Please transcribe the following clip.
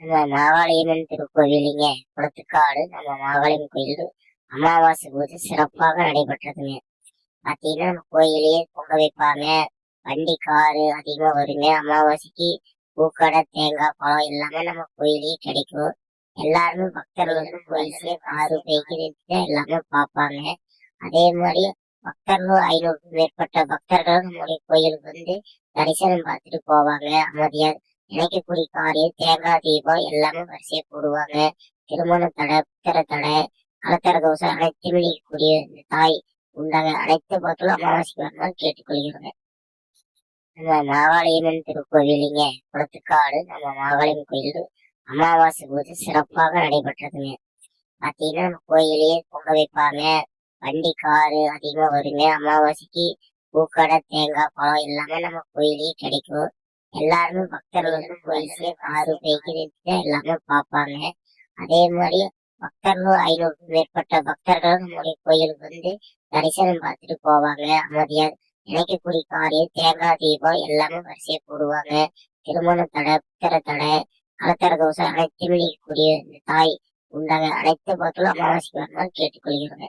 நம்ம மாகாளியம்மன் திருக்கோவிலிங்க குளத்துக்காடு நம்ம மாகாளியம்மன் கோயில் அமாவாசை போது சிறப்பாக நடைபெற்றதுங்க. பாத்தீங்கன்னா நம்ம கோயிலையே பொங்க வைப்பாங்க. வண்டி காரு அதிகமா வருங்க. அமாவாசைக்கு பூக்கடை தேங்காய் பழம் எல்லாமே நம்ம கோயிலேயே கிடைக்கும். எல்லாருமே பக்தர்களும் கோயிலே காரு பைக்கு எல்லாமே பார்ப்பாங்க. அதே மாதிரி பக்தர்களும் 500க்கும் மேற்பட்ட பக்தர்கள் நம்முடைய கோயிலுக்கு வந்து தரிசனம் பார்த்துட்டு போவாங்க. அமைதியா நினைக்கக்கூடிய காரியம் தேங்காய் தீபம் எல்லாமே வரிசையா போடுவாங்க. திருமண தடை புத்தர தடை கலத்தர தோசை அனைத்தும் நீக்கக்கூடிய இந்த தாய் உண்டாக அனைத்து மக்களும் அமாவாசைக்கு வரணும்னு கேட்டுக்கொள்கிறோங்க. நம்ம மாகாளியம்மன் திருக்கோவிலிங்க குளத்துக்காடு நம்ம மாகாளியம்மன் கோயில் அமாவாசை போது சிறப்பாக நடைபெற்றதுங்க. பாத்தீங்கன்னா நம்ம கோயிலையே பொங்க வைப்பாங்க. வண்டி காரு அதிகமா வருங்க. அமாவாசைக்கு பூக்கடை தேங்காய் பழம் எல்லாமே நம்ம கோயிலேயே கிடைக்கும். எல்லாருமே பக்தர்களும் கோயிலே காரு பைக்கு எல்லாமே பார்ப்பாங்க. அதே மாதிரி பக்தர்களும் 500க்கும் மேற்பட்ட பக்தர்கள் நம்முடைய கோயிலுக்கு வந்து தரிசனம் பார்த்துட்டு போவாங்க. அமைதியா நினைக்கக்கூடிய காரியம் தேங்காய் தீபம் எல்லாமே வரிசையா போடுவாங்க. திருமண தடை புத்தர தடை கலத்தர தோசை அனைத்தும் நீக்கக்கூடிய இந்த தாய் உண்டாக அனைத்து மக்களும் அமாவாசைக்கு வரணும்னு கேட்டுக்கொள்கிறோங்க.